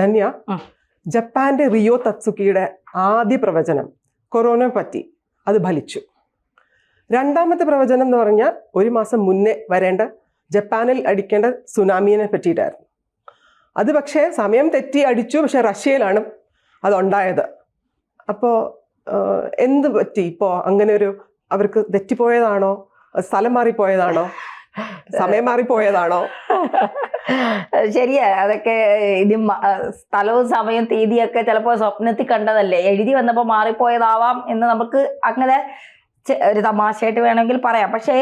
ധന്യ, ജപ്പാന്റെ റിയോ തത്സുക്കിയുടെ ആദ്യ പ്രവചനം കൊറോണ പറ്റി അത് ഫലിച്ചു. രണ്ടാമത്തെ പ്രവചനം എന്ന് പറഞ്ഞാൽ 1 മാസം മുന്നേ വരേണ്ട ജപ്പാനിൽ അടിക്കേണ്ട സുനാമിയെ പറ്റിയിട്ടായിരുന്നു. അത് പക്ഷേ സമയം തെറ്റി അടിച്ചു, പക്ഷെ റഷ്യയിലാണ് അതുണ്ടായത്. അപ്പോൾ എന്ത് പറ്റി? ഇപ്പോൾ അങ്ങനെ ഒരു അവർക്ക് തെറ്റിപ്പോയതാണോ, സ്ഥലം മാറിപ്പോയതാണോ, സമയം മാറിപ്പോയതാണോ? ശരിയാ, അതൊക്കെ ഇനി സ്ഥലവും സമയവും തീയതിയൊക്കെ ചിലപ്പോൾ സ്വപ്നത്തിൽ കണ്ടതല്ലേ, എഴുതി വന്നപ്പോൾ മാറിപ്പോയതാവാം എന്ന് നമുക്ക് അങ്ങനെ ഒരു തമാശയായിട്ട് വേണമെങ്കിൽ പറയാം. പക്ഷേ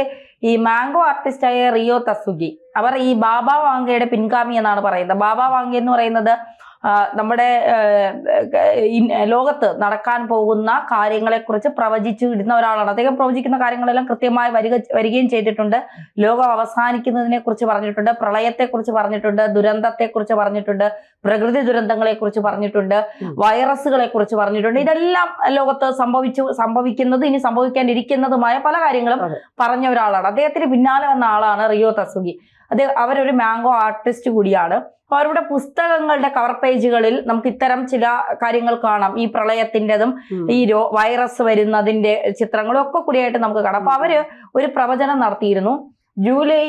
ഈ മാംഗോ ആർട്ടിസ്റ്റായ റിയോ തസുഗി അവർ ഈ ബാബ വാങ്കയുടെ പിൻഗാമി എന്നാണ് പറയുന്നത്. ബാബ വാങ്ക എന്ന് പറയുന്നത് നമ്മുടെ ലോകത്ത് നടക്കാൻ പോകുന്ന കാര്യങ്ങളെക്കുറിച്ച് പ്രവചിച്ചു ഇടുന്ന ഒരാളാണ്. അദ്ദേഹം പ്രവചിക്കുന്ന കാര്യങ്ങളെല്ലാം കൃത്യമായി വരികയും ചെയ്തിട്ടുണ്ട്. ലോകം അവസാനിക്കുന്നതിനെ കുറിച്ച് പറഞ്ഞിട്ടുണ്ട്, പ്രളയത്തെക്കുറിച്ച് പറഞ്ഞിട്ടുണ്ട്, ദുരന്തത്തെക്കുറിച്ച് പറഞ്ഞിട്ടുണ്ട്, പ്രകൃതി ദുരന്തങ്ങളെ കുറിച്ച് പറഞ്ഞിട്ടുണ്ട്, വൈറസുകളെ കുറിച്ച് പറഞ്ഞിട്ടുണ്ട്. ഇതെല്ലാം ലോകത്ത് സംഭവിക്കുന്നത് ഇനി സംഭവിക്കാനിരിക്കുന്നതുമായ പല കാര്യങ്ങളും പറഞ്ഞ ഒരാളാണ്. അദ്ദേഹത്തിന് പിന്നാലെ വന്ന ആളാണ് റിയോ തസുഗി. അവരൊരു മാംഗോ ആർട്ടിസ്റ്റ് കൂടിയാണ്. അവരുടെ പുസ്തകങ്ങളുടെ കവർ പേജുകളിൽ നമുക്ക് ഇത്തരം ചില കാര്യങ്ങൾ കാണാം. ഈ പ്രളയത്തിൻ്റെതും ഈ വൈറസ് വരുന്നതിന്റെ ചിത്രങ്ങളും ഒക്കെ കൂടിയായിട്ട് നമുക്ക് കാണാം. അപ്പൊ അവര് ഒരു പ്രവചനം നടത്തിയിരുന്നു. ജൂലൈ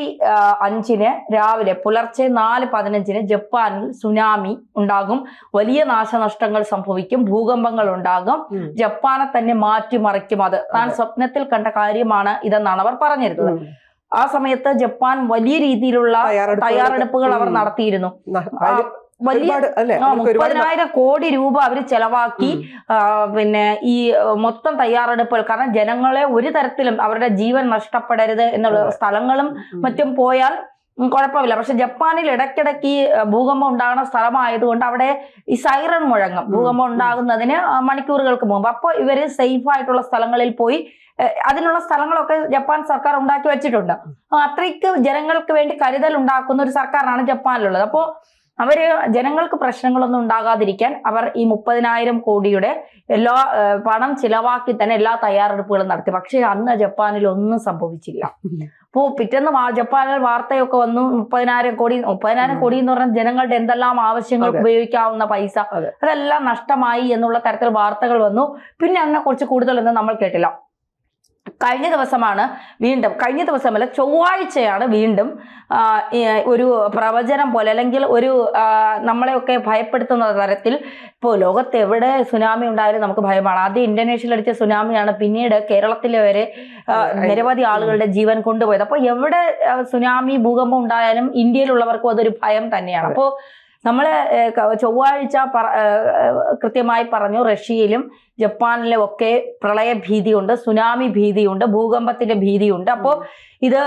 5 രാവിലെ പുലർച്ചെ 4:15 ജപ്പാനിൽ സുനാമി ഉണ്ടാകും, വലിയ നാശനഷ്ടങ്ങൾ സംഭവിക്കും, ഭൂകമ്പങ്ങൾ ഉണ്ടാകും, ജപ്പാനെ തന്നെ മാറ്റിമറിക്കും. അത് താൻ സ്വപ്നത്തിൽ കണ്ട കാര്യമാണ് ഇതെന്നാണ് അവർ പറഞ്ഞിരുന്നത്. ആ സമയത്ത് ജപ്പാൻ വലിയ രീതിയിലുള്ള തയ്യാറെടുപ്പുകൾ അവർ നടത്തിയിരുന്നു. വലിയ 30,000 കോടി രൂപ അവർ ചെലവാക്കി. പിന്നെ ഈ മൊത്തം തയ്യാറെടുപ്പുകൾ, കാരണം ജനങ്ങളെ ഒരു തരത്തിലും അവരുടെ ജീവൻ നഷ്ടപ്പെടരുത് എന്നുള്ള സ്ഥലങ്ങളും മറ്റും പോയാൽ കുഴപ്പമില്ല. പക്ഷെ ജപ്പാനിൽ ഇടയ്ക്കിടയ്ക്ക് ഭൂകമ്പം ഉണ്ടാകുന്ന സ്ഥലമായതുകൊണ്ട് അവിടെ ഈ സൈറൺ മുഴങ്ങും ഭൂകമ്പം ഉണ്ടാകുന്നതിന് മണിക്കൂറുകൾക്ക് മുമ്പ്. അപ്പോൾ ഇവര് സേഫ് ആയിട്ടുള്ള സ്ഥലങ്ങളിൽ പോയി അതിനുള്ള സ്ഥലങ്ങളൊക്കെ ജപ്പാൻ സർക്കാർ ഉണ്ടാക്കി വെച്ചിട്ടുണ്ട്. അത്രയ്ക്ക് ജനങ്ങൾക്ക് വേണ്ടി കരുതൽ ഉണ്ടാക്കുന്ന ഒരു സർക്കാരാണ് ജപ്പാനിലുള്ളത്. അപ്പോൾ അവര് ജനങ്ങൾക്ക് പ്രശ്നങ്ങളൊന്നും ഉണ്ടാകാതിരിക്കാൻ അവർ ഈ 30,000 കോടിയുടെ എല്ലാ പണം ചിലവാക്കി തന്നെ എല്ലാ തയ്യാറെടുപ്പുകളും നടത്തി. പക്ഷെ അന്ന് ജപ്പാനിൽ ഒന്നും സംഭവിച്ചില്ല. അപ്പോൾ പിറ്റേന്ന് ജപ്പാനിൽ വാർത്തയൊക്കെ വന്നു, 30,000 കോടി എന്ന് പറഞ്ഞാൽ ജനങ്ങളുടെ എന്തെല്ലാം ആവശ്യങ്ങൾക്ക് ഉപയോഗിക്കാവുന്ന പൈസ അതെല്ലാം നഷ്ടമായി എന്നുള്ള തരത്തിൽ വാർത്തകൾ വന്നു. പിന്നെ അതിനെ കുറിച്ച് കൂടുതലൊന്നും നമ്മൾ കേട്ടില്ല. കഴിഞ്ഞ ദിവസമല്ല, ചൊവ്വാഴ്ചയാണ് വീണ്ടും ഒരു പ്രവചനം പോലെ, അല്ലെങ്കിൽ ഒരു നമ്മളെയൊക്കെ ഭയപ്പെടുത്തുന്ന തരത്തിൽ. ഇപ്പോൾ ലോകത്ത് എവിടെ സുനാമി ഉണ്ടായാലും നമുക്ക് ഭയമാണ്. ആദ്യം ഇന്തോനേഷ്യയിൽ അടിച്ച സുനാമിയാണ് പിന്നീട് കേരളത്തിലെ വരെ നിരവധി ആളുകളുടെ ജീവൻ കൊണ്ടുപോയത്. അപ്പോൾ എവിടെ സുനാമി ഭൂകമ്പം ഉണ്ടായാലും ഇന്ത്യയിലുള്ളവർക്കും അതൊരു ഭയം തന്നെയാണ്. അപ്പോൾ നമ്മള് ചൊവ്വാഴ്ച കൃത്യമായി പറഞ്ഞു, റഷ്യയിലും ജപ്പാനിലും ഒക്കെ പ്രളയ ഭീതിയുണ്ട്, സുനാമി ഭീതിയുണ്ട്, ഭൂകമ്പത്തിന്റെ ഭീതിയുണ്ട്. അപ്പോൾ ഇത്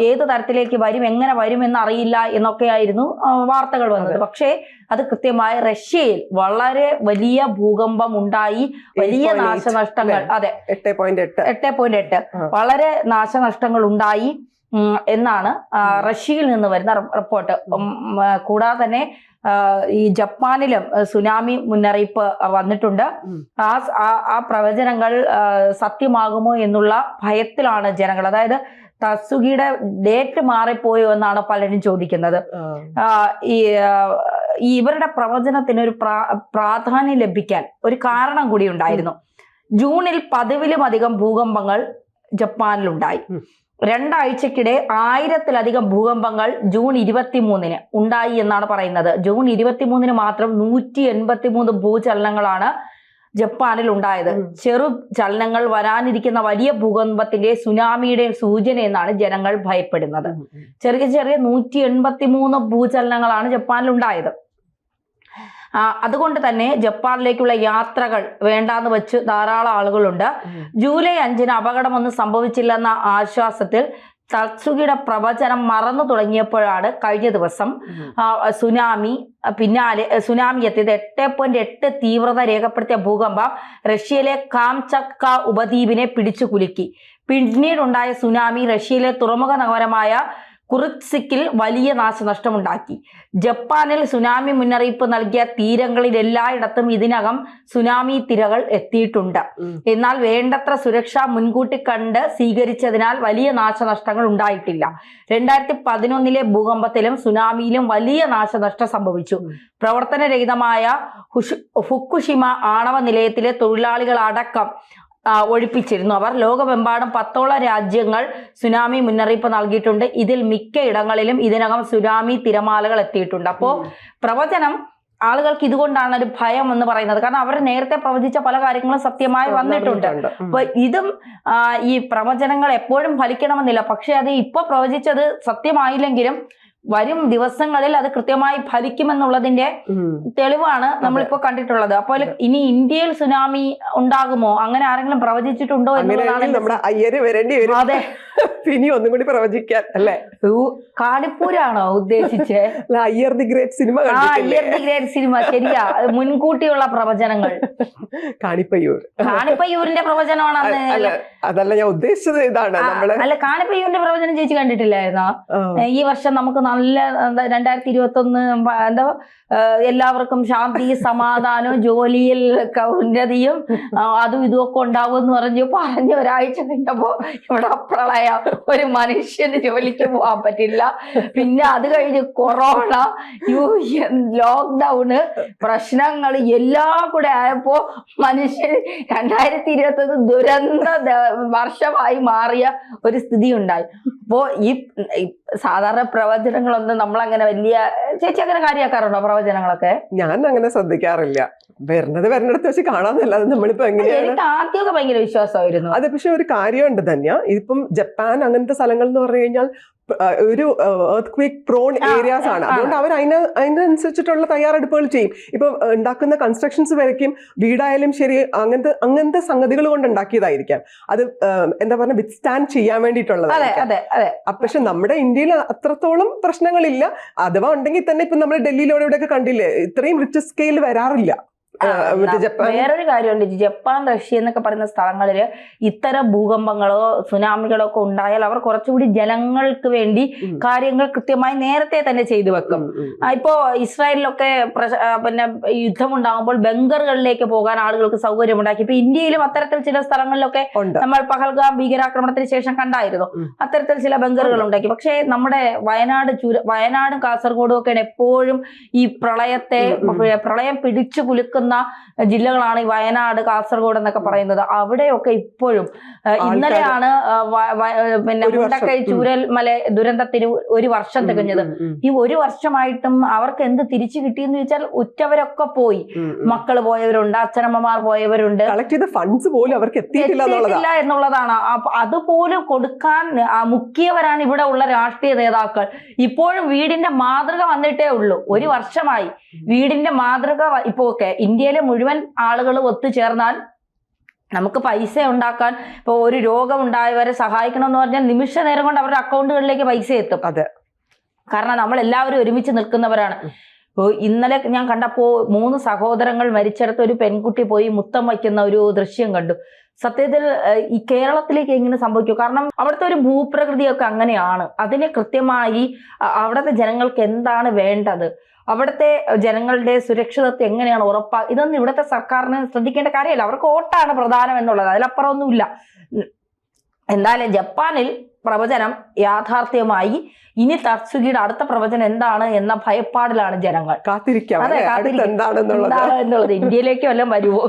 ഏത് തരത്തിലേക്ക് വരും, എങ്ങനെ വരുമെന്ന് അറിയില്ല എന്നൊക്കെയായിരുന്നു വാർത്തകൾ വന്നത്. പക്ഷേ അത് കൃത്യമായി റഷ്യയിൽ വളരെ വലിയ ഭൂകമ്പം ഉണ്ടായി, വലിയ നാശനഷ്ടങ്ങൾ, അതെ 8.8 വളരെ നാശനഷ്ടങ്ങൾ ഉണ്ടായി എന്നാണ് റഷ്യയിൽ നിന്ന് വരുന്ന റിപ്പോർട്ട്. കൂടാതെ തന്നെ ഈ ജപ്പാനിലും സുനാമി മുന്നറിയിപ്പ് വന്നിട്ടുണ്ട്. ആ പ്രവചനങ്ങൾ സത്യമാകുമോ എന്നുള്ള ഭയത്തിലാണ് ജനങ്ങൾ. അതായത് തസുഗിയുടെ ഡേറ്റ് മാറിപ്പോയോ എന്നാണ് പലരും ചോദിക്കുന്നത്. ഇവരുടെ പ്രവചനത്തിന് ഒരു പ്രാധാന്യം ലഭിക്കാൻ ഒരു കാരണം കൂടി ഉണ്ടായിരുന്നു. ജൂണിൽ 10,000-ലധികം ഭൂകമ്പങ്ങൾ ജപ്പാനിലുണ്ടായി. 2 ആഴ്ചക്കിടെ 1000-ലധികം ഭൂകമ്പങ്ങൾ ജൂൺ 23 ഉണ്ടായി എന്നാണ് പറയുന്നത്. ജൂൺ 23 മാത്രം 183 ഭൂചലനങ്ങളാണ് ജപ്പാനിൽ ഉണ്ടായത്. ചെറു ചലനങ്ങൾ വരാനിരിക്കുന്ന വലിയ ഭൂകമ്പത്തിന്റെ സുനാമിയുടെയും സൂചന എന്നാണ് ജനങ്ങൾ ഭയപ്പെടുന്നത്. ചെറിയ 183 ഭൂചലനങ്ങളാണ് ജപ്പാനിൽ ഉണ്ടായത്. അതുകൊണ്ട് തന്നെ ജപ്പാനിലേക്കുള്ള യാത്രകൾ വേണ്ടാന്ന് വെച്ച് ധാരാളം ആളുകളുണ്ട്. ജൂലൈ 5 അപകടമൊന്നും സംഭവിച്ചില്ലെന്ന ആശ്വാസത്തിൽ തസുഗിയുടെ പ്രവചനം മറന്നു തുടങ്ങിയപ്പോഴാണ് കഴിഞ്ഞ ദിവസം സുനാമി എത്തിയത്. 8.8 തീവ്രത രേഖപ്പെടുത്തിയ ഭൂകമ്പം റഷ്യയിലെ കാംചത്ക ഉപദ്വീപിനെ പിടിച്ചു കുലുക്കി. പിന്നീടുണ്ടായ സുനാമി റഷ്യയിലെ തുറമുഖ നഗരമായ കുറിക്സിക്കിൽ വലിയ നാശനഷ്ടമുണ്ടാക്കി. ജപ്പാനിൽ സുനാമി മുന്നറിയിപ്പ് നൽകിയ തീരങ്ങളിൽ എല്ലായിടത്തും ഇതിനകം സുനാമി തിരകൾ എത്തിയിട്ടുണ്ട്. എന്നാൽ വേണ്ടത്ര സുരക്ഷ മുൻകൂട്ടി കണ്ട് സ്വീകരിച്ചതിനാൽ വലിയ നാശനഷ്ടങ്ങൾ ഉണ്ടായിട്ടില്ല. 2011 ഭൂകമ്പത്തിലും സുനാമിയിലും വലിയ നാശനഷ്ടം സംഭവിച്ചു. പ്രവർത്തനരഹിതമായ ഫുക്കുഷിമ ആണവ നിലയത്തിലെ തൊഴിലാളികളടക്കം ഒഴിപ്പിച്ചിരുന്നു. അവർ ലോകമെമ്പാടും 10ഓളം രാജ്യങ്ങൾ സുനാമി മുന്നറിയിപ്പ് നൽകിയിട്ടുണ്ട്. ഇതിൽ മിക്ക ഇടങ്ങളിലും ഇതിനകം സുനാമി തിരമാലകൾ എത്തിയിട്ടുണ്ട്. അപ്പോൾ പ്രവചനം ആളുകൾക്ക് ഇതുകൊണ്ടാണ് ഒരു ഭയം എന്ന് പറയുന്നത്. കാരണം അവർ നേരത്തെ പ്രവചിച്ച പല കാര്യങ്ങളും സത്യമായി വന്നിട്ടുണ്ട്. അപ്പൊ ഇതും ഈ പ്രവചനങ്ങൾ എപ്പോഴും ഫലിക്കണമെന്നില്ല. പക്ഷെ അത് ഇപ്പൊ പ്രവചിച്ചത് സത്യമായില്ലെങ്കിലും വരും ദിവസങ്ങളിൽ അത് കൃത്യമായി ഫലിക്കുമെന്നുള്ളതിന്റെ തെളിവാണ് നമ്മളിപ്പോ കണ്ടിട്ടുള്ളത്. അപ്പോൾ ഇനി ഇന്ത്യയിൽ സുനാമി ഉണ്ടാകുമോ, അങ്ങനെ ആരെങ്കിലും പ്രവചിച്ചിട്ടുണ്ടോ എന്നുള്ളതാണ്. അതെ, ഇനി ഒന്നും കൂടി പ്രവചിക്കാൻ അല്ലേ? കാണിപ്പൂരാണോ ഉദ്ദേശിച്ച്? Iyer the great cinema. Iyer the great cinema, ശരിയാ. മുൻകൂട്ടിയുള്ള പ്രവചനങ്ങൾ. കാണിപ്പയ്യൂരിന്റെ പ്രവചനമാണ്. അതല്ല ഞാൻ ഉദ്ദേശിച്ചത്. ഇതാണ് അല്ല, കാണിപ്പയ്യൂരിന്റെ പ്രവചനം ചേച്ചി കണ്ടിട്ടില്ലായിരുന്നോ? ഈ വർഷം നമുക്ക് നല്ല 2021 എന്താ എല്ലാവർക്കും ശാന്തി, സമാധാനവും, ജോലിയിൽ ഉന്നതിയും അതും ഇതുമൊക്കെ ഉണ്ടാവും എന്ന് പറഞ്ഞ് ഒരാഴ്ച കഴിഞ്ഞപ്പോ ഇവിടെ പ്രളയം, ഒരു മനുഷ്യന് ജോലിക്ക് പോകാൻ പറ്റില്ല. പിന്നെ അത് കഴിഞ്ഞ് കൊറോണ, ലോക്ക്ഡൌണ്, പ്രശ്നങ്ങൾ എല്ലാം കൂടെ ആയപ്പോ മനുഷ്യൻ 2021 ദുരന്ത വർഷമായി മാറിയ ഒരു സ്ഥിതി ഉണ്ടായി. അപ്പോ ഈ സാധാരണ പ്രവചനങ്ങളൊന്നും നമ്മളങ്ങനെ വലിയ, ചേച്ചി അങ്ങനെ കാര്യമാക്കാറുണ്ടോ പ്രവചനങ്ങളൊക്കെ? ഞാൻ അങ്ങനെ ശ്രദ്ധിക്കാറില്ല. വരുന്നിടത്ത് വെച്ച് കാണാന്നല്ലാതെ നമ്മളിപ്പോ എങ്ങനെയാണ്. എനിക്ക് ആദ്യമൊക്കെ ഭയങ്കര വിശ്വാസമായിരുന്നു. അത് പക്ഷെ ഒരു കാര്യമുണ്ട് തന്നെ. ഇതിപ്പം ജപ്പാൻ അങ്ങനത്തെ സ്ഥലങ്ങൾ എന്ന് പറഞ്ഞു കഴിഞ്ഞാൽ ഒരു earthquake prone ഏരിയാസ് ആണ്. അതുകൊണ്ട് അവർ അതിനനുസരിച്ചിട്ടുള്ള തയ്യാറെടുപ്പുകൾ ചെയ്യും. ഇപ്പൊ ഉണ്ടാക്കുന്ന കൺസ്ട്രക്ഷൻസ് വരയ്ക്കും, വീടായാലും ശരി, അങ്ങനത്തെ സംഗതികൾ കൊണ്ട് ഉണ്ടാക്കിയതായിരിക്കാം. അത് എന്താ പറഞ്ഞ വിത്ത്സ്റ്റാൻഡ് ചെയ്യാൻ വേണ്ടിയിട്ടുള്ളതാണ്. പക്ഷെ നമ്മുടെ ഇന്ത്യയിൽ അത്രത്തോളം പ്രശ്നങ്ങളില്ല. അഥവാ ഉണ്ടെങ്കിൽ തന്നെ ഇപ്പൊ നമ്മൾ ഡൽഹിയിലൂടെ ഇവിടെയൊക്കെ കണ്ടില്ലേ, ഇത്രയും റിച്ച് സ്കെയിൽ വരാറില്ല. വേറൊരു കാര്യമുണ്ട്, ജപ്പാൻ, റഷ്യ എന്നൊക്കെ പറയുന്ന സ്ഥലങ്ങളില് ഇത്തരം ഭൂകമ്പങ്ങളോ സുനാമികളോ ഒക്കെ ഉണ്ടായാൽ അവർ കുറച്ചുകൂടി ജനങ്ങൾക്ക് വേണ്ടി കാര്യങ്ങൾ കൃത്യമായി നേരത്തെ തന്നെ ചെയ്തു വെക്കും. ഇപ്പോ ഇസ്രായേലിലൊക്കെ പിന്നെ യുദ്ധമുണ്ടാകുമ്പോൾ ബങ്കറുകളിലേക്ക് പോകാൻ ആളുകൾക്ക് സൗകര്യമുണ്ടാക്കി. ഇപ്പൊ ഇന്ത്യയിലും അത്തരത്തിൽ ചില സ്ഥലങ്ങളിലൊക്കെ നമ്മൾ പഹൽഗാം ഭീകരാക്രമണത്തിന് ശേഷം കണ്ടായിരുന്നു, അത്തരത്തിൽ ചില ബങ്കറുകൾ ഉണ്ടാക്കി. പക്ഷേ നമ്മുടെ വയനാടും കാസർഗോഡും ഒക്കെയാണ് എപ്പോഴും ഈ പ്രളയം പിടിച്ചു കുലുക്കുന്ന ജില്ലകളാണ് ഈ വയനാട്, കാസർഗോഡ് എന്നൊക്കെ പറയുന്നത്. അവിടെയൊക്കെ ഇപ്പോഴും ഇന്നലെയാണ് പിന്നെ മുണ്ടക്കൈ ചൂരൽമല ദുരന്തത്തിന് 1 വർഷം തികഞ്ഞത്. ഈ 1 വർഷമായിട്ടും അവർക്ക് എന്ത് തിരിച്ചു കിട്ടിയെന്ന് ചോദിച്ചാൽ ഉറ്റവരൊക്കെ പോയി. മക്കള് പോയവരുണ്ട്, അച്ഛനമ്മമാർ പോയവരുണ്ട്. ഫണ്ട്സ് പോലും അവർക്ക് എത്തിയിട്ടില്ല എന്നുള്ളതാണ്. അതുപോലും കൊടുക്കാൻ മുക്കിയവരാണ് ഇവിടെ ഉള്ള രാഷ്ട്രീയ നേതാക്കൾ. ഇപ്പോഴും വീടിന്റെ മാതൃക വന്നിട്ടേ ഉള്ളൂ. 1 വർഷമായി വീടിന്റെ മാതൃക. ഇപ്പോ ഇന്ത്യയിലെ മുഴുവൻ ആളുകൾ ഒത്തുചേർന്നാൽ നമുക്ക് പൈസ ഉണ്ടാക്കാൻ, ഇപ്പൊ ഒരു രോഗം ഉണ്ടായവരെ സഹായിക്കണമെന്ന് പറഞ്ഞാൽ നിമിഷ നേരം കൊണ്ട് അവരുടെ അക്കൗണ്ടുകളിലേക്ക് പൈസ എത്തും. അതെ, കാരണം നമ്മൾ എല്ലാവരും ഒരുമിച്ച് നിൽക്കുന്നവരാണ്. ഇന്നലെ ഞാൻ കണ്ടപ്പോ 3 സഹോദരങ്ങൾ മരിച്ചിടത്ത് ഒരു പെൺകുട്ടി പോയി മുത്തം വയ്ക്കുന്ന ഒരു ദൃശ്യം കണ്ടു. സത്യത്തിൽ ഈ കേരളത്തിലേക്ക് എങ്ങനെ സംഭവിക്കും? കാരണം അവിടുത്തെ ഒരു ഭൂപ്രകൃതിയൊക്കെ അങ്ങനെയാണ്. അതിന് കൃത്യമായി അവിടുത്തെ ജനങ്ങൾക്ക് എന്താണ് വേണ്ടത്, അവിടുത്തെ ജനങ്ങളുടെ സുരക്ഷിതത്വം എങ്ങനെയാണ് ഇതൊന്നും ഇവിടുത്തെ സർക്കാരിന് ശ്രദ്ധിക്കേണ്ട കാര്യമല്ല. അവർക്ക് വോട്ടാണ് പ്രധാനം എന്നുള്ളത്, അതിലപ്പുറമൊന്നുമില്ല. എന്തായാലും ജപ്പാനിൽ പ്രവചനം യാഥാർത്ഥ്യമായി. ഇനി തത്സുഗിയുടെ അടുത്ത പ്രവചനം എന്താണ് എന്ന ഭയപ്പാടിലാണ് ജനങ്ങൾ. കാത്തിരിക്കാം എന്താണെന്നുള്ളത്. ഇന്ത്യയിലേക്ക് വല്ലതും വരുമോ?